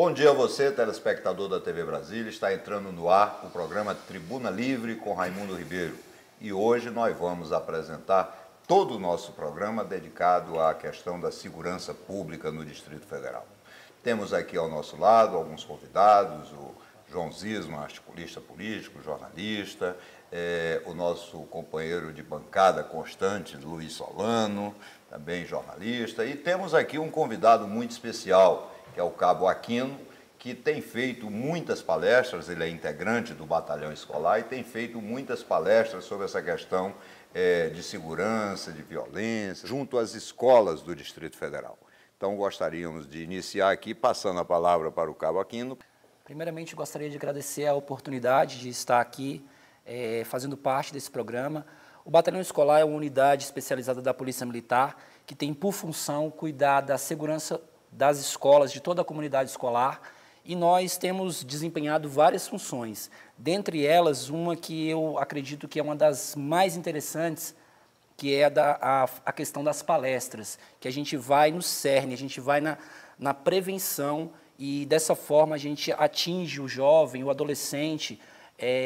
Bom dia a você, telespectador da TV Brasília. Está entrando no ar o programa Tribuna Livre com Raimundo Ribeiro. E hoje nós vamos apresentar todo o nosso programa dedicado à questão da segurança pública no Distrito Federal. Temos aqui ao nosso lado alguns convidados, o João Zisman, articulista político, jornalista, o nosso companheiro de bancada constante, Luiz Solano, também jornalista. E temos aqui um convidado muito especial, que é o Cabo Aquino, que tem feito muitas palestras, ele é integrante do batalhão escolar e tem feito muitas palestras sobre essa questão de segurança, de violência, junto às escolas do Distrito Federal. Então, gostaríamos de iniciar aqui, passando a palavra para o Cabo Aquino. Primeiramente, gostaria de agradecer a oportunidade de estar aqui fazendo parte desse programa. O Batalhão Escolar é uma unidade especializada da Polícia Militar que tem por função cuidar da segurança das escolas, de toda a comunidade escolar, e nós temos desempenhado várias funções. Dentre elas, uma que eu acredito que é uma das mais interessantes, que é a questão das palestras, que a gente vai no cerne, a gente vai na prevenção, e dessa forma a gente atinge o jovem, o adolescente,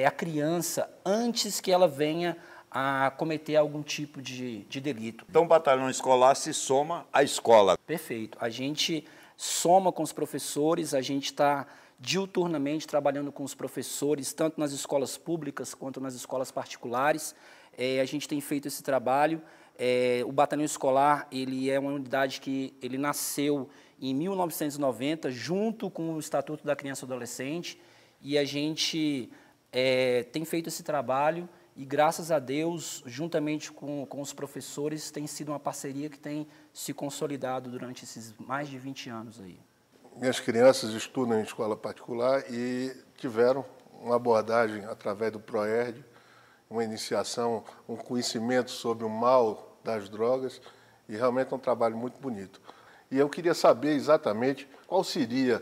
a criança, antes que ela venha a cometer algum tipo de delito. Então, o batalhão escolar se soma à escola. Perfeito. A gente soma com os professores, a gente está diuturnamente trabalhando com os professores, tanto nas escolas públicas quanto nas escolas particulares. A gente tem feito esse trabalho. O batalhão escolar, ele é uma unidade que ele nasceu em 1990, junto com o Estatuto da Criança e Adolescente, e a gente tem feito esse trabalho. E, graças a Deus, juntamente com os professores, tem sido uma parceria que tem se consolidado durante esses mais de 20 anos aí. Minhas crianças estudam em escola particular e tiveram uma abordagem através do PROERD, uma iniciação, um conhecimento sobre o mal das drogas, e realmente é um trabalho muito bonito. E eu queria saber exatamente qual seria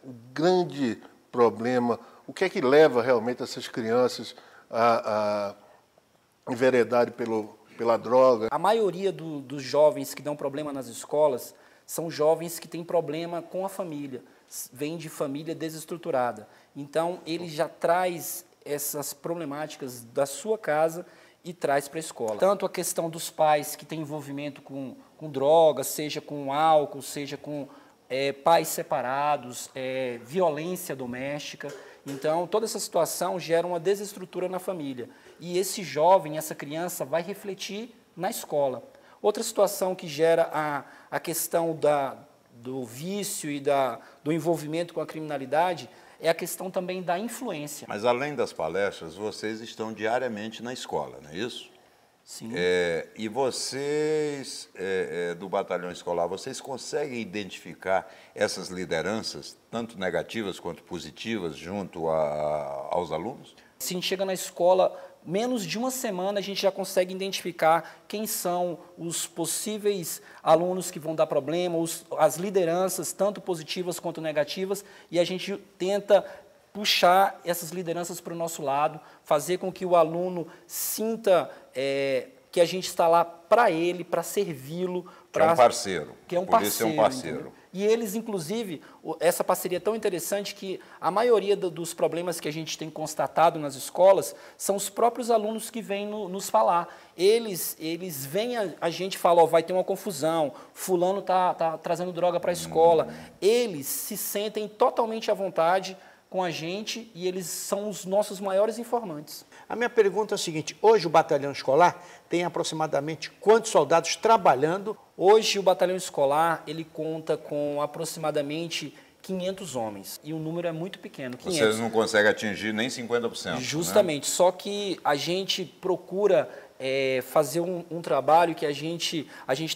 o grande problema, o que é que leva realmente essas crianças a enveredarem pela droga. A maioria dos jovens que dão problema nas escolas são jovens que têm problema com a família, vêm de família desestruturada. Então, ele já traz essas problemáticas da sua casa e traz para a escola. Tanto a questão dos pais que têm envolvimento com drogas, seja com álcool, seja com pais separados, violência doméstica. Então, toda essa situação gera uma desestrutura na família. E esse jovem, essa criança, vai refletir na escola. Outra situação que gera a questão do vício e do envolvimento com a criminalidade é a questão também da influência. Mas, além das palestras, vocês estão diariamente na escola, não é isso? Sim. E vocês, do batalhão escolar, vocês conseguem identificar essas lideranças, tanto negativas quanto positivas, junto aos alunos? Se a gente chega na escola, menos de uma semana a gente já consegue identificar quem são os possíveis alunos que vão dar problema, as lideranças, tanto positivas quanto negativas, e a gente tenta puxar essas lideranças para o nosso lado, fazer com que o aluno sinta que a gente está lá para ele, para servi-lo. Que é um parceiro. Que é um Por parceiro. isso é um parceiro. Entendeu? E eles, inclusive, essa parceria é tão interessante que a maioria dos problemas que a gente tem constatado nas escolas são os próprios alunos que vêm nos falar. Eles vêm a gente falar, vai ter uma confusão, fulano está trazendo droga para a escola. Eles se sentem totalmente à vontade com a gente e eles são os nossos maiores informantes. A minha pergunta é a seguinte: hoje o batalhão escolar tem aproximadamente quantos soldados trabalhando? Hoje o batalhão escolar ele conta com aproximadamente 500 homens e o número é muito pequeno. 500. Vocês não conseguem atingir nem 50%. Justamente, né? Só que a gente procura fazer um trabalho que a gente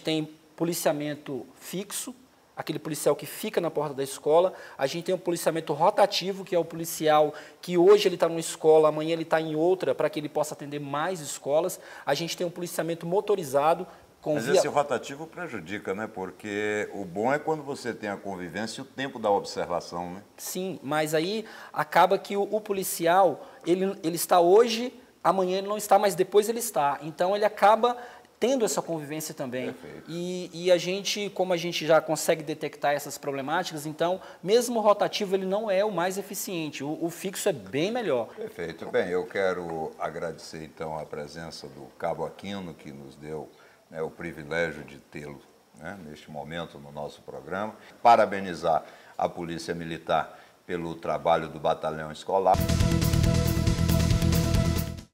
tem policiamento fixo, aquele policial que fica na porta da escola. A gente tem um policiamento rotativo, que é o policial que hoje ele está numa escola, amanhã ele está em outra, para que ele possa atender mais escolas. A gente tem um policiamento motorizado. Mas esse rotativo prejudica, né? Porque o bom é quando você tem a convivência e o tempo da observação, né? Sim, mas aí acaba que o policial, ele está hoje, amanhã ele não está, mas depois ele está. Então ele acaba tendo essa convivência também. Perfeito. E a gente, como a gente já consegue detectar essas problemáticas, então, mesmo o rotativo, ele não é o mais eficiente, o fixo é bem melhor. Perfeito. Bem, eu quero agradecer, então, a presença do Cabo Aquino, que nos deu, né, o privilégio de tê-lo, né, neste momento no nosso programa. Parabenizar a Polícia Militar pelo trabalho do Batalhão Escolar.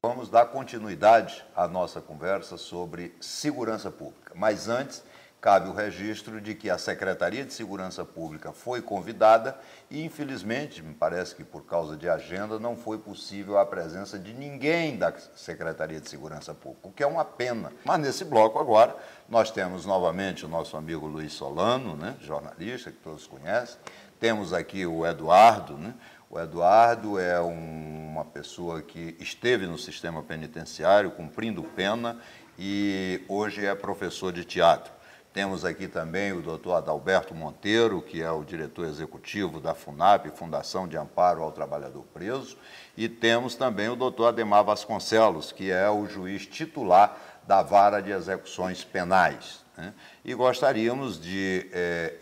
Vamos dar continuidade à nossa conversa sobre segurança pública. Mas antes, cabe o registro de que a Secretaria de Segurança Pública foi convidada e, infelizmente, me parece que por causa de agenda, não foi possível a presença de ninguém da Secretaria de Segurança Pública, o que é uma pena. Mas nesse bloco agora, nós temos novamente o nosso amigo Luiz Solano, né, jornalista, que todos conhecem. Temos aqui o Eduardo, né? O Eduardo é uma pessoa que esteve no sistema penitenciário, cumprindo pena, e hoje é professor de teatro. Temos aqui também o doutor Adalberto Monteiro, que é o diretor executivo da FUNAP, Fundação de Amparo ao Trabalhador Preso, e temos também o doutor Ademar Vasconcelos, que é o juiz titular da Vara de Execuções Penais, né? E gostaríamos de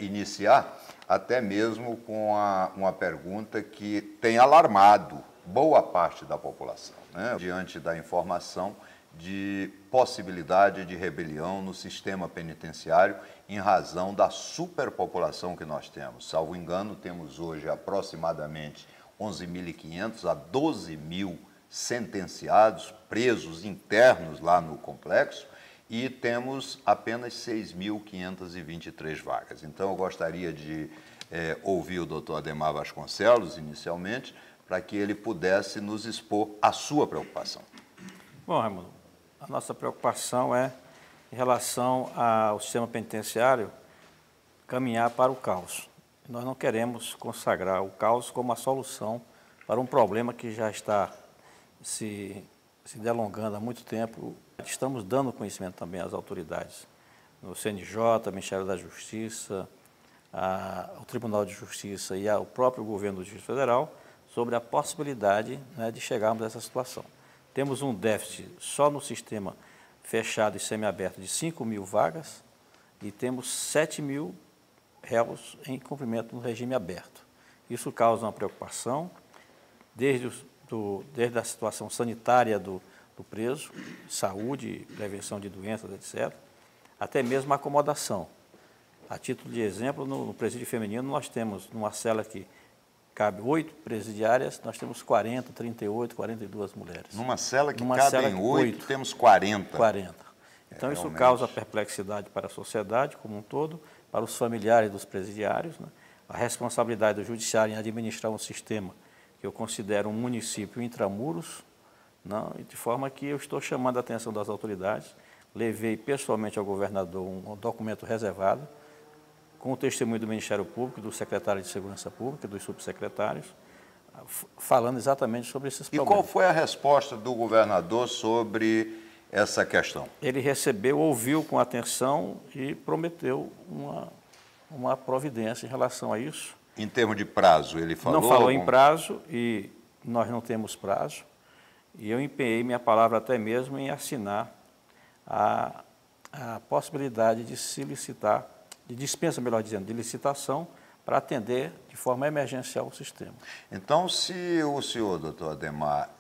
iniciar até mesmo com uma pergunta que tem alarmado boa parte da população, né, diante da informação de possibilidade de rebelião no sistema penitenciário em razão da superpopulação que nós temos. Salvo engano, temos hoje aproximadamente 11.500 a 12.000 sentenciados, presos internos lá no complexo, e temos apenas 6.523 vagas. Então, eu gostaria de ouvir o doutor Ademar Vasconcelos, inicialmente, para que ele pudesse nos expor a sua preocupação. Bom, Raimundo, a nossa preocupação é em relação ao sistema penitenciário caminhar para o caos. Nós não queremos consagrar o caos como a solução para um problema que já está se delongando há muito tempo. Estamos dando conhecimento também às autoridades, no CNJ, Ministério da Justiça, ao Tribunal de Justiça e ao próprio governo do Distrito Federal, sobre a possibilidade, né, de chegarmos a essa situação. Temos um déficit só no sistema fechado e semiaberto de 5.000 vagas e temos 7.000 réus em cumprimento no regime aberto. Isso causa uma preocupação, desde a situação sanitária do preso, saúde, prevenção de doenças, etc., até mesmo a acomodação. A título de exemplo, no presídio feminino, nós temos, numa cela que cabe 8 presidiárias, nós temos 40, 38, 42 mulheres. Numa cela que cabem 8, temos 40. 40. Então, isso causa perplexidade para a sociedade como um todo, para os familiares dos presidiários, né? A responsabilidade do judiciário em administrar um sistema que eu considero um município intramuros, não, de forma que eu estou chamando a atenção das autoridades. Levei pessoalmente ao governador um documento reservado, com o testemunho do Ministério Público, do secretário de Segurança Pública, dos subsecretários, falando exatamente sobre esses problemas. E qual foi a resposta do governador sobre essa questão? Ele recebeu, ouviu com atenção e prometeu uma providência em relação a isso. Em termos de prazo, ele falou? Não falou em prazo e nós não temos prazo. E eu empenhei minha palavra até mesmo em assinar a possibilidade de se licitar, de dispensa, melhor dizendo, de licitação, para atender de forma emergencial o sistema. Então, se o senhor, doutor Ademar,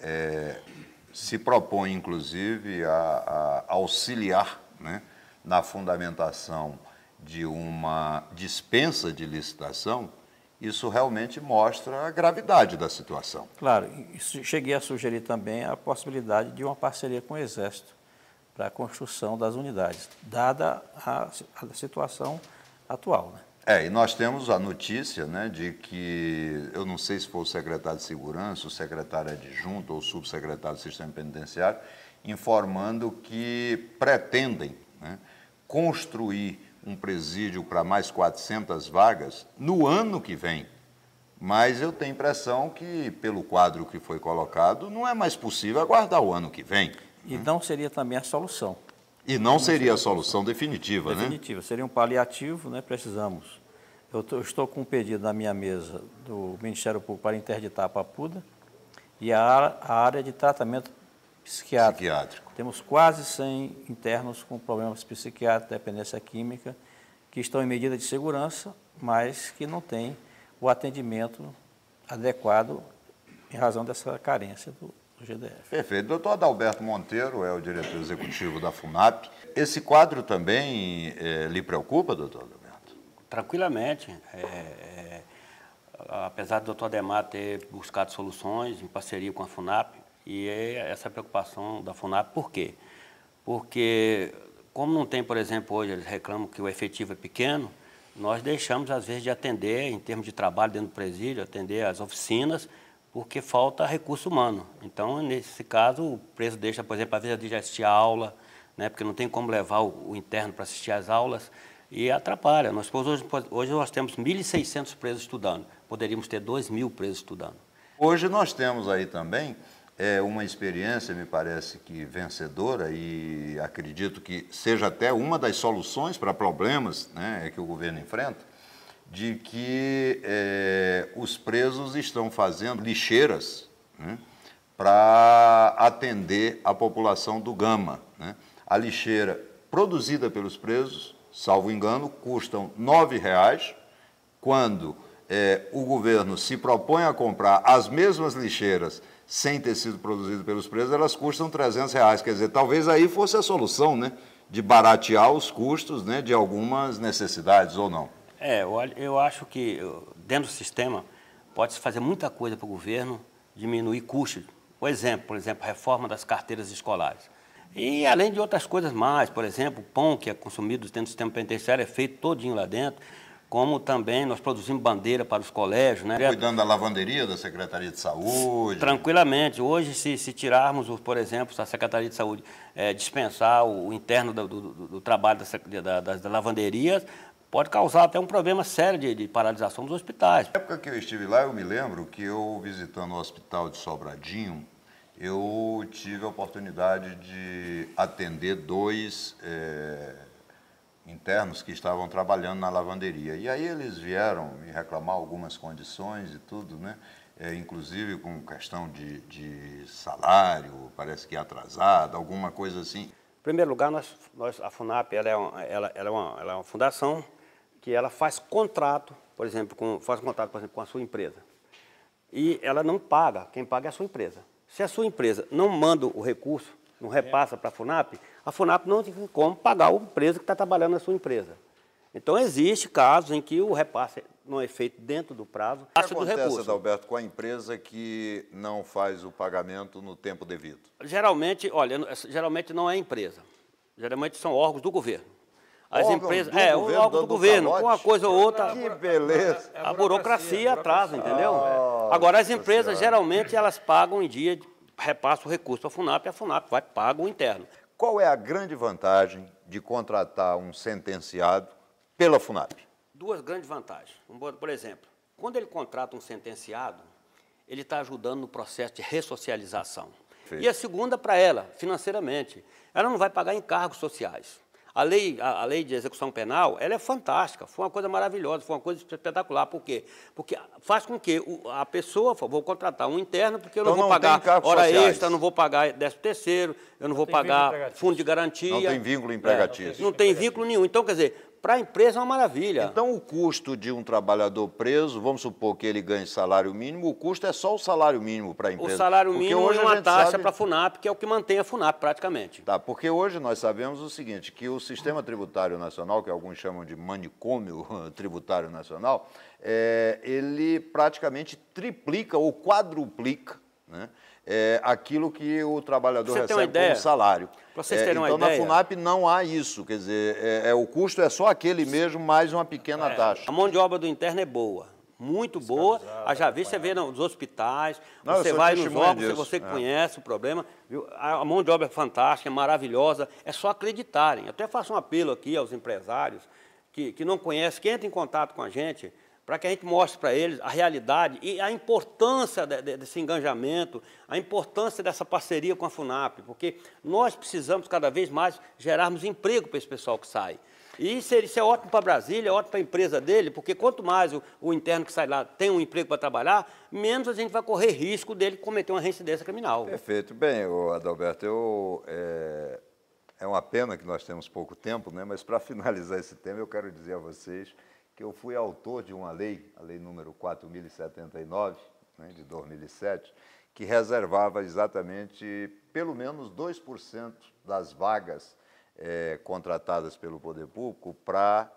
se propõe, inclusive, a auxiliar, né, na fundamentação de uma dispensa de licitação, isso realmente mostra a gravidade da situação. Claro, cheguei a sugerir também a possibilidade de uma parceria com o Exército para a construção das unidades, dada a situação atual, né? E nós temos a notícia, né, de que, eu não sei se foi o secretário de Segurança, o secretário adjunto ou o subsecretário do Sistema Penitenciário, informando que pretendem, né, construir um presídio para mais 400 vagas no ano que vem. Mas eu tenho a impressão que, pelo quadro que foi colocado, não é mais possível aguardar o ano que vem. E não seria também a solução. E não seria a solução definitiva, né? Definitiva, seria um paliativo, né? Precisamos. Eu estou com um pedido na minha mesa do Ministério Público para interditar a Papuda e a área de tratamento psiquiátrico. Temos quase 100 internos com problemas psiquiátricos, dependência química, que estão em medida de segurança, mas que não têm o atendimento adequado em razão dessa carência do GDF. Perfeito. Doutor Adalberto Monteiro é o diretor executivo da FUNAP. Esse quadro também lhe preocupa, doutor Adalberto? Tranquilamente. Apesar do doutor Ademar ter buscado soluções em parceria com a FUNAP, e essa preocupação da FUNAP, por quê? Porque, como não tem, por exemplo, hoje eles reclamam que o efetivo é pequeno, nós deixamos, às vezes, de atender, em termos de trabalho dentro do presídio, atender as oficinas, porque falta recurso humano. Então, nesse caso, o preso deixa, por exemplo, às vezes de assistir a aula, né, porque não tem como levar o interno para assistir às aulas, e atrapalha. Hoje nós temos 1.600 presos estudando, poderíamos ter 2.000 presos estudando. Hoje nós temos aí também uma experiência, me parece que vencedora, e acredito que seja até uma das soluções para problemas, né, que o governo enfrenta, de que os presos estão fazendo lixeiras, né, para atender a população do Gama, né? A lixeira produzida pelos presos, salvo engano, custam R$ 9,00, quando o governo se propõe a comprar as mesmas lixeiras sem ter sido produzido pelos presos, elas custam R$ 300,00. Quer dizer, talvez aí fosse a solução, né, de baratear os custos, né, de algumas necessidades, ou não? Eu acho que dentro do sistema pode-se fazer muita coisa para o governo diminuir custos. Por exemplo, reforma das carteiras escolares. E além de outras coisas mais, por exemplo, o pão que é consumido dentro do sistema penitenciário é feito todinho lá dentro, como também nós produzimos bandeira para os colégios, né? Cuidando da lavanderia da Secretaria de Saúde. Tranquilamente. Hoje, se tirarmos, por exemplo, se a Secretaria de Saúde dispensar o interno do trabalho das lavanderias, pode causar até um problema sério de paralisação dos hospitais. Na época que eu estive lá, eu me lembro que eu, visitando o hospital de Sobradinho, eu tive a oportunidade de atender 2 internos que estavam trabalhando na lavanderia. E aí eles vieram me reclamar algumas condições e tudo, né? Inclusive com questão de salário, parece que atrasado, alguma coisa assim. Em primeiro lugar, a FUNAP ela é uma fundação que ela faz contrato, por exemplo, com a sua empresa. E ela não paga, quem paga é a sua empresa. Se a sua empresa não manda o recurso, não repassa para a FUNAP não tem como pagar o preso que está trabalhando na sua empresa. Então, existe casos em que o repasse não é feito dentro do prazo. O que acontece, Adalberto, com a empresa que não faz o pagamento no tempo devido? Geralmente não é empresa. Geralmente são órgãos do governo. As empresas, órgãos do governo, com uma coisa ou outra. Que beleza! A burocracia atrasa, entendeu? Agora, as empresas, geralmente, elas pagam em dia, repassam o recurso à FUNAP e a FUNAP paga o interno. Qual é a grande vantagem de contratar um sentenciado pela FUNAP? 2 grandes vantagens. Por exemplo, quando ele contrata um sentenciado, ele está ajudando no processo de ressocialização. Perfeito. E a segunda, para ela, financeiramente, ela não vai pagar encargos sociais. A lei de execução penal, ela é fantástica, foi uma coisa maravilhosa, foi uma coisa espetacular. Por quê? Porque faz com que a pessoa, vou contratar um interno, porque eu não vou pagar hora extra, não vou pagar 13º, eu não vou pagar fundo de garantia. Não tem vínculo empregatício. Não tem vínculo nenhum. Então, quer dizer, para a empresa é uma maravilha. Então, o custo de um trabalhador preso, vamos supor que ele ganhe salário mínimo, o custo é só o salário mínimo para a empresa. O salário mínimo e uma taxa para a FUNAP, que é o que mantém a FUNAP praticamente. Tá, porque hoje nós sabemos o seguinte, que o Sistema Tributário Nacional, que alguns chamam de manicômio tributário nacional, ele praticamente triplica ou quadruplica, né, aquilo que o trabalhador recebe como salário. Para vocês terem uma ideia. Então, na FUNAP não há isso, quer dizer, o custo é só aquele mesmo, mais uma pequena taxa. A mão de obra do interno é boa, muito boa. Já vi, você vê nos hospitais, você vai nos órgãos, você conhece o problema. Viu? A mão de obra é fantástica, é maravilhosa, é só acreditarem. Eu até faço um apelo aqui aos empresários que não conhecem, que entrem em contato com a gente, para que a gente mostre para eles a realidade e a importância desse engajamento, a importância dessa parceria com a FUNAP, porque nós precisamos cada vez mais gerarmos emprego para esse pessoal que sai. E isso é ótimo para Brasília, é ótimo para a empresa dele, porque quanto mais o interno que sai lá tem um emprego para trabalhar, menos a gente vai correr risco dele cometer uma reincidência criminal. Perfeito. Bem, Adalberto, é uma pena que nós temos pouco tempo, né? Mas para finalizar esse tema, eu quero dizer a vocês que eu fui autor de uma lei, a lei número 4.079, né, de 2007, que reservava exatamente pelo menos 2% das vagas contratadas pelo poder público para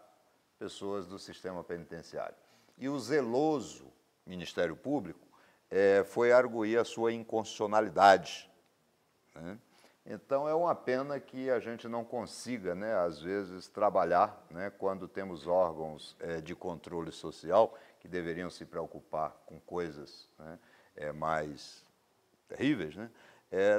pessoas do sistema penitenciário. E o zeloso Ministério Público foi arguir a sua inconstitucionalidade, né? Então, é uma pena que a gente não consiga, né, às vezes, trabalhar, né, quando temos órgãos de controle social que deveriam se preocupar com coisas, né, mais terríveis, né,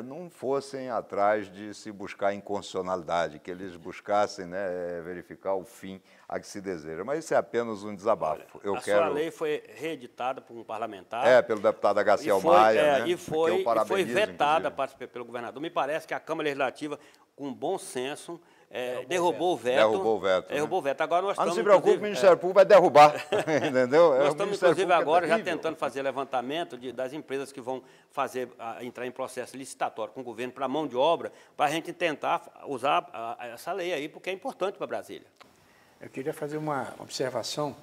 não fossem atrás de se buscar inconstitucionalidade, que eles buscassem, né, verificar o fim a que se deseja. Mas isso é apenas um desabafo. Olha, sua lei foi reeditada por um parlamentar. Pelo deputado Agaciel Maia, né, e foi vetada inclusive pelo governador. Me parece que a Câmara Legislativa, com bom senso, derrubou o veto. Derrubou o veto. Agora nós estamos, não se preocupe, o Ministério Público vai derrubar, entendeu? Nós estamos, inclusive, agora já tentando fazer levantamento das empresas que vão entrar em processo licitatório com o governo para mão de obra, para a gente tentar usar essa lei aí, porque é importante para Brasília. Eu queria fazer uma observação,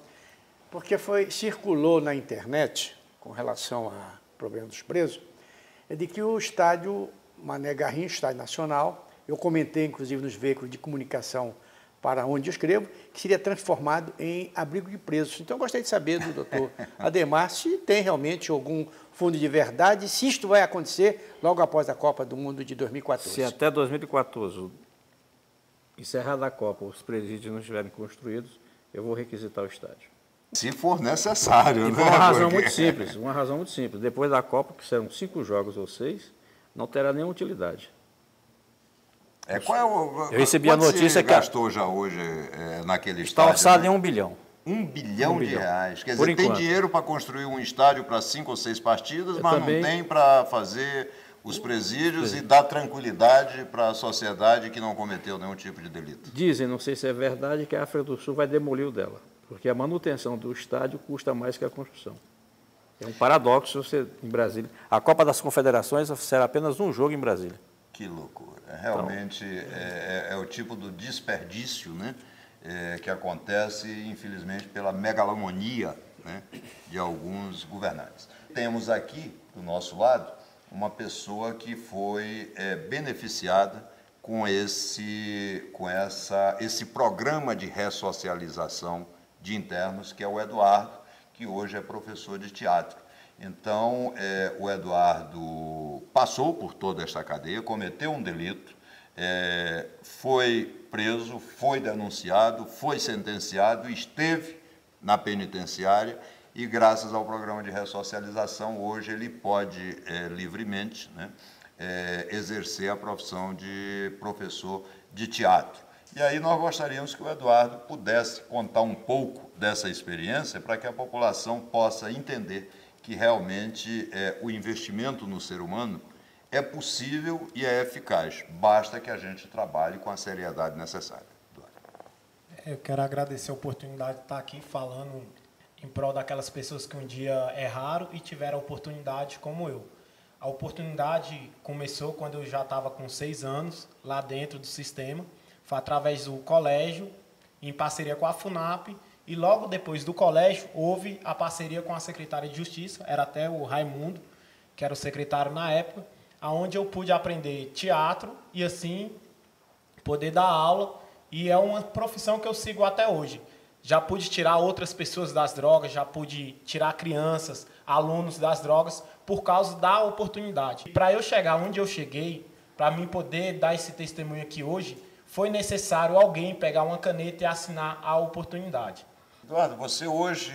porque circulou na internet, com relação ao problema dos presos, de que o estádio Mané Garrincha, estádio nacional, eu comentei, inclusive, nos veículos de comunicação para onde eu escrevo, que seria transformado em abrigo de presos. Então, eu gostaria de saber do doutor Ademar se tem realmente algum fundo de verdade, se isto vai acontecer logo após a Copa do Mundo de 2014. Se até 2014, encerrada a Copa, os presídios não estiverem construídos, eu vou requisitar o estádio. Se for necessário, e por uma razão muito simples. Depois da Copa, que serão 5 jogos ou 6, não terá nenhuma utilidade. Eu recebi a notícia que gastou já hoje naquele está estádio? orçado em R$1 bilhão. R$1 bilhão de reais. Quer dizer, tem dinheiro para construir um estádio para 5 ou 6 partidas, mas não tem para fazer os presídios e dar tranquilidade para a sociedade que não cometeu nenhum tipo de delito. Dizem, não sei se é verdade, que a África do Sul vai demolir o dela, porque a manutenção do estádio custa mais que a construção. É um paradoxo em Brasília. A Copa das Confederações será apenas um jogo em Brasília. Que loucura. Realmente é o tipo do desperdício, né, que acontece, infelizmente, pela megalomania, né, de alguns governantes. Temos aqui, do nosso lado, uma pessoa que foi beneficiada com esse programa de ressocialização de internos, que é o Eduardo, que hoje é professor de teatro. Então, o Eduardo passou por toda esta cadeia, cometeu um delito, foi preso, foi denunciado, foi sentenciado, esteve na penitenciária e, graças ao programa de ressocialização, hoje ele pode livremente, né, exercer a profissão de professor de teatro. E aí nós gostaríamos que o Eduardo pudesse contar um pouco dessa experiência para que a população possa entender que realmente o investimento no ser humano é possível e é eficaz. Basta que a gente trabalhe com a seriedade necessária. Eu quero agradecer a oportunidade de estar aqui falando em prol daquelas pessoas que um dia erraram e tiveram a oportunidade como eu. A oportunidade começou quando eu já estava com 6 anos, lá dentro do sistema. Foi através do colégio, em parceria com a FUNAP, e logo depois do colégio houve a parceria com a secretária de Justiça, era até o Raimundo, que era o secretário na época, onde eu pude aprender teatro e assim poder dar aula, e é uma profissão que eu sigo até hoje. Já pude tirar outras pessoas das drogas, já pude tirar crianças, alunos das drogas, por causa da oportunidade. Para eu chegar onde eu cheguei, para mim poder dar esse testemunho aqui hoje, foi necessário alguém pegar uma caneta e assinar a oportunidade. Eduardo, você hoje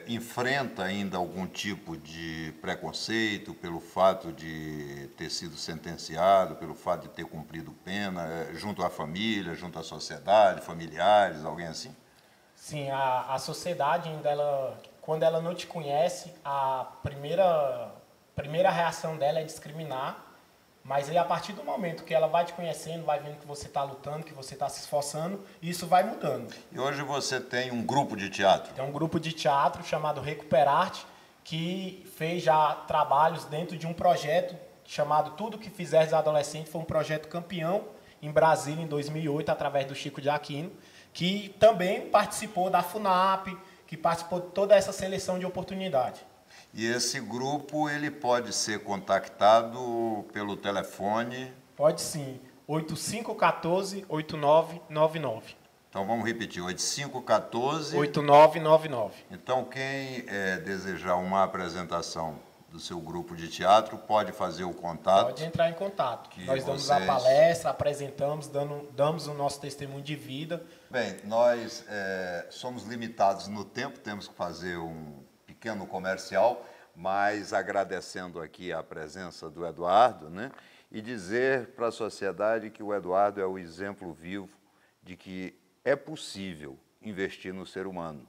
enfrenta ainda algum tipo de preconceito pelo fato de ter sido sentenciado, pelo fato de ter cumprido pena, junto à família, junto à sociedade, familiares, alguém assim? Sim, a sociedade, ainda quando ela não te conhece, a primeira reação dela é discriminar, Mas aí, a partir do momento que ela vai te conhecendo, vai vendo que você está lutando, que você está se esforçando, isso vai mudando. E hoje você tem um grupo de teatro? Tem um grupo de teatro chamado Recuperarte, que fez já trabalhos dentro de um projeto chamado Tudo Que Fizeres Adolescente. Foi um projeto campeão em Brasília, em 2008, através do Chico de Aquino, que também participou da FUNAP, que participou de toda essa seleção de oportunidade. E esse grupo, ele pode ser contactado pelo telefone? Pode sim, 8514-8999. Então vamos repetir, 8514... 8999. Então quem desejar uma apresentação do seu grupo de teatro pode fazer o contato? Pode entrar em contato. Que Nós damos vocês... a palestra, apresentamos, damos o nosso testemunho de vida. Bem, nós somos limitados no tempo, temos que fazer um pequeno comercial, mas agradecendo aqui a presença do Eduardo, né, e dizer para a sociedade que o Eduardo é o exemplo vivo de que é possível investir no ser humano,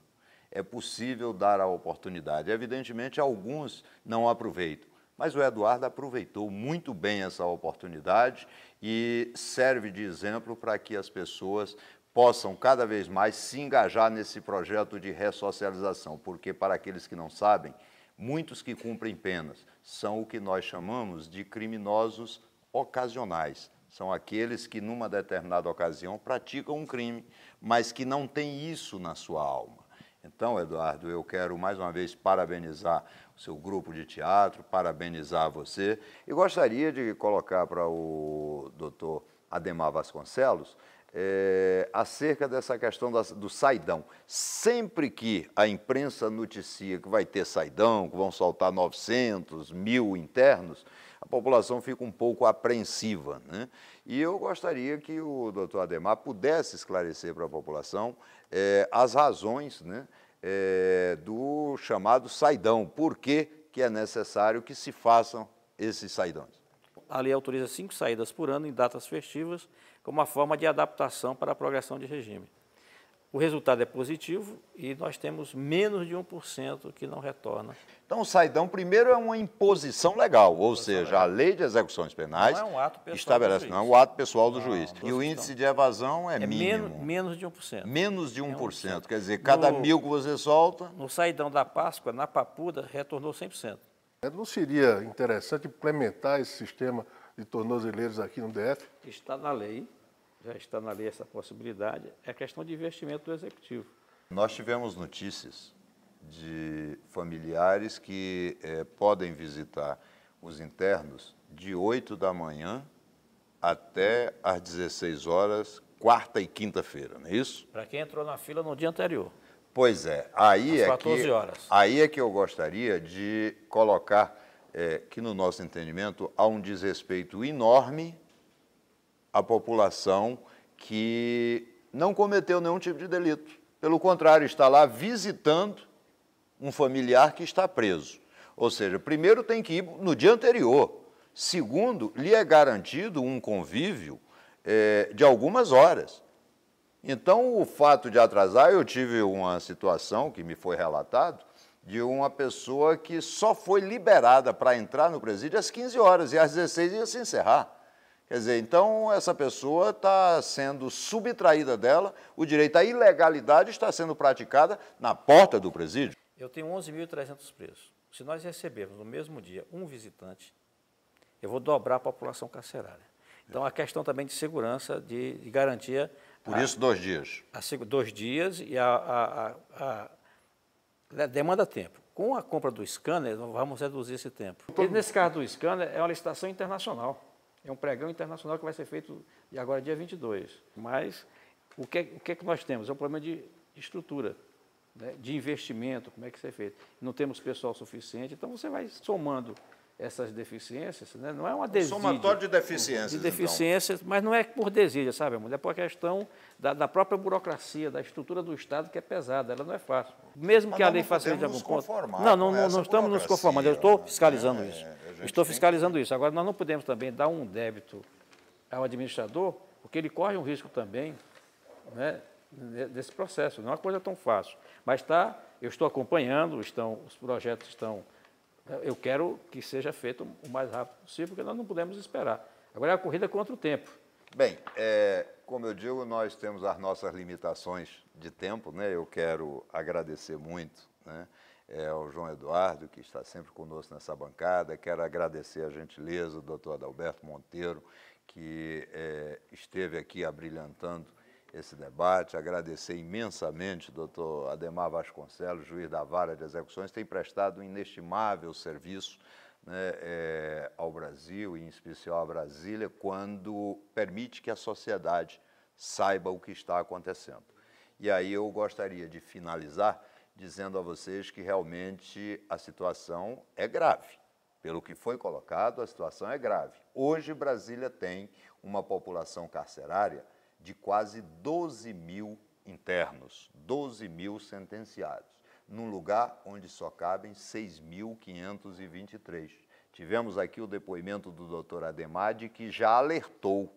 é possível dar a oportunidade. Evidentemente, alguns não aproveitam, mas o Eduardo aproveitou muito bem essa oportunidade e serve de exemplo para que as pessoas possam cada vez mais se engajar nesse projeto de ressocialização, porque, para aqueles que não sabem, muitos que cumprem penas são o que nós chamamos de criminosos ocasionais. São aqueles que, numa determinada ocasião, praticam um crime, mas que não têm isso na sua alma. Então, Eduardo, eu quero mais uma vez parabenizar o seu grupo de teatro, parabenizar você, e gostaria de colocar para o doutor Ademar Vasconcelos acerca dessa questão do saidão. Sempre que a imprensa noticia que vai ter saidão, que vão soltar 900, 1000 internos, a população fica um pouco apreensiva, né? E eu gostaria que o doutor Ademar pudesse esclarecer para a população as razões, né, do chamado saidão, por que é necessário que se façam esses saidões. A lei autoriza 5 saídas por ano em datas festivas, como uma forma de adaptação para a progressão de regime. O resultado é positivo e nós temos menos de 1% que não retorna. Então, o saidão, primeiro, é uma imposição legal, ou seja, a lei de execuções penais Não é um ato pessoal estabelece, do juiz. não é um ato pessoal do juiz. Não, E o índice de evasão é mínimo. Menos de 1%. Menos de 1%. Quer dizer, cada 1000 que você solta... No saidão da Páscoa, na Papuda, retornou 100%. Não seria interessante implementar esse sistema de tornozeleiros aqui no DF? Está na lei, já está na lei essa possibilidade, é questão de investimento do Executivo. Nós tivemos notícias de familiares que podem visitar os internos de 8 da manhã até às 16 horas, quarta e quinta-feira, não é isso? Para quem entrou na fila no dia anterior. Pois é, aí Às 14 horas. Aí é que eu gostaria de colocar que, no nosso entendimento, há um desrespeito enorme à população que não cometeu nenhum tipo de delito. Pelo contrário, está lá visitando um familiar que está preso. Ou seja, primeiro tem que ir no dia anterior. Segundo, lhe é garantido um convívio de algumas horas. Então, o fato de atrasar, eu tive uma situação que me foi relatado, de uma pessoa que só foi liberada para entrar no presídio às 15 horas e às 16 ia se encerrar. Quer dizer, então essa pessoa está sendo subtraída dela, o direito à ilegalidade está sendo praticada na porta do presídio. Eu tenho 11.300 presos. Se nós recebermos no mesmo dia um visitante, eu vou dobrar a população carcerária. Então, a questão também de segurança, de garantia... Por isso, 2 dias. 2 dias e a demanda tempo. Com a compra do scanner, nós vamos reduzir esse tempo. E nesse caso do scanner, é uma licitação internacional. É um pregão internacional que vai ser feito agora, dia 22. Mas o que é que nós temos? É um problema de estrutura, né? De investimento, como é que isso é feito. Não temos pessoal suficiente, então você vai somando essas deficiências, né? Não é uma desídia. Somatório de deficiências. De deficiências, então. Mas não é por desídia, sabe, amor? É por questão da própria burocracia, da estrutura do Estado, que é pesada, ela não é fácil. Mesmo que a lei facilite algum ponto. Não estamos nos conformando, eu estou fiscalizando isso. Estou fiscalizando isso. Agora, nós não podemos também dar um débito ao administrador, porque ele corre um risco também, né, desse processo. Não é uma coisa tão fácil. Mas eu estou acompanhando, os projetos estão Eu quero que seja feito o mais rápido possível, porque nós não podemos esperar. Agora é a corrida contra o tempo. Bem, como eu digo, nós temos as nossas limitações de tempo, né? Eu quero agradecer muito, né, ao João Eduardo, que está sempre conosco nessa bancada. Quero agradecer a gentileza do doutor Adalberto Monteiro, que esteve aqui abrilhantando esse debate. Agradecer imensamente o doutor Ademar Vasconcelos, juiz da Vara de Execuções, tem prestado um inestimável serviço, né, ao Brasil, e em especial a Brasília, quando permite que a sociedade saiba o que está acontecendo. E aí eu gostaria de finalizar dizendo a vocês que realmente a situação é grave. Pelo que foi colocado, a situação é grave. Hoje, Brasília tem uma população carcerária de quase 12 mil internos, 12 mil sentenciados, num lugar onde só cabem 6.523. Tivemos aqui o depoimento do doutor Ademar, que já alertou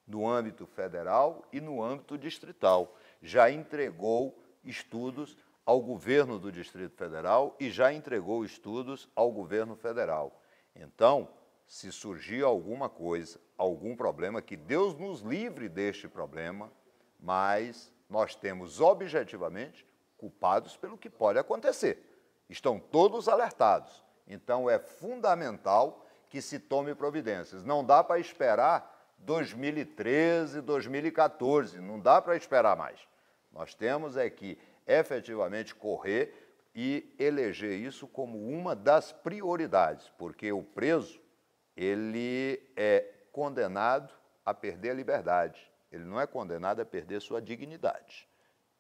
no âmbito federal e no âmbito distrital. Já entregou estudos ao governo do Distrito Federal e já entregou estudos ao governo federal. Então, se surgir alguma coisa, algum problema, que Deus nos livre deste problema, mas nós temos objetivamente culpados pelo que pode acontecer. Estão todos alertados. Então, é fundamental que se tome providências. Não dá para esperar 2013, 2014, não dá para esperar mais. Nós temos que efetivamente correr e eleger isso como uma das prioridades, porque o preso, ele é condenado a perder a liberdade, ele não é condenado a perder sua dignidade.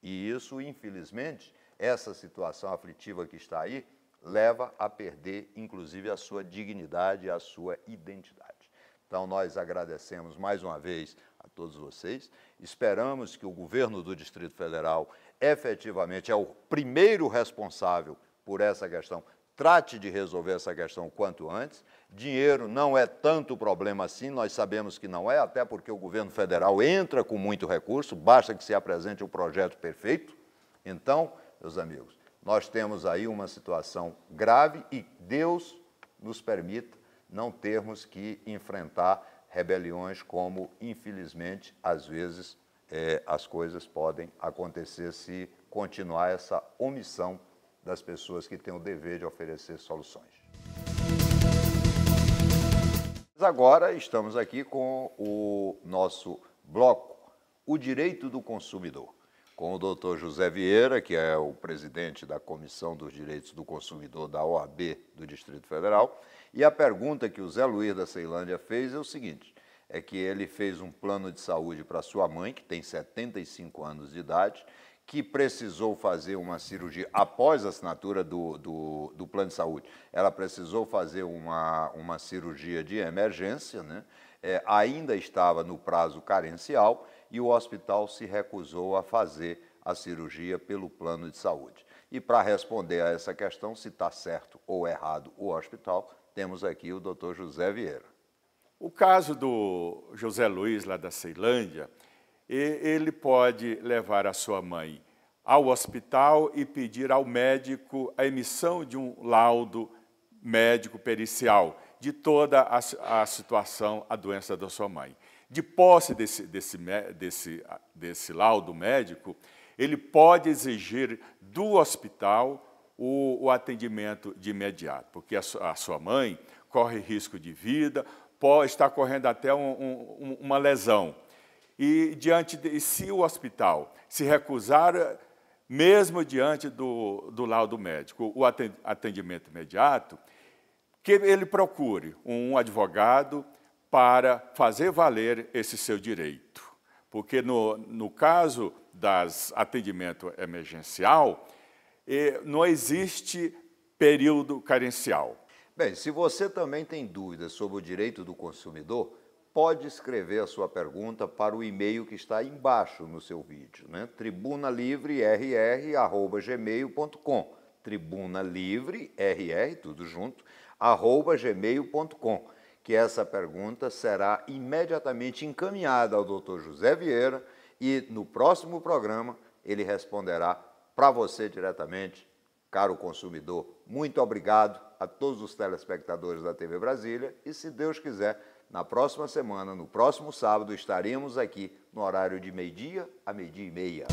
E isso, infelizmente, essa situação aflitiva que está aí, leva a perder, inclusive, a sua dignidade e a sua identidade. Então, nós agradecemos mais uma vez a todos vocês, esperamos que o governo do Distrito Federal efetivamente é o primeiro responsável por essa questão, trate de resolver essa questão o quanto antes. Dinheiro não é tanto problema assim, nós sabemos que não é, até porque o governo federal entra com muito recurso, basta que se apresente o projeto perfeito. Então, meus amigos, nós temos aí uma situação grave e Deus nos permita não termos que enfrentar rebeliões como, infelizmente, às vezes, as coisas podem acontecer se continuar essa omissão das pessoas que têm o dever de oferecer soluções. Agora estamos aqui com o nosso bloco, o Direito do Consumidor, com o doutor José Vieira, que é o presidente da Comissão dos Direitos do Consumidor da OAB do Distrito Federal. E a pergunta que o Zé Luiz da Ceilândia fez é o seguinte, é que ele fez um plano de saúde para sua mãe, que tem 75 anos de idade, que precisou fazer uma cirurgia após a assinatura do plano de saúde. Ela precisou fazer uma cirurgia de emergência, né? Ainda estava no prazo carencial e o hospital se recusou a fazer a cirurgia pelo plano de saúde. E para responder a essa questão, se está certo ou errado o hospital, temos aqui o doutor José Vieira. O caso do José Luiz, lá da Ceilândia, ele pode levar a sua mãe ao hospital e pedir ao médico a emissão de um laudo médico pericial de toda a situação, a doença da sua mãe. De posse desse laudo médico, ele pode exigir do hospital o atendimento de imediato, porque a sua mãe corre risco de vida, pode estar correndo até uma lesão. E se o hospital se recusar, mesmo diante do laudo médico, o atendimento imediato, que ele procure um advogado para fazer valer esse seu direito. Porque no caso das atendimento emergencial, não existe período carencial. Bem, se você também tem dúvidas sobre o direito do consumidor, pode escrever a sua pergunta para o e-mail que está embaixo no seu vídeo, né? tribunalivrerr@gmail.com, tribunalivrerr, tudo junto, @gmail.com, que essa pergunta será imediatamente encaminhada ao Dr. José Vieira e no próximo programa ele responderá para você diretamente Caro consumidor, muito obrigado a todos os telespectadores da TV Brasília e, se Deus quiser, na próxima semana, no próximo sábado, estaremos aqui no horário de meio-dia a meio-dia e meia.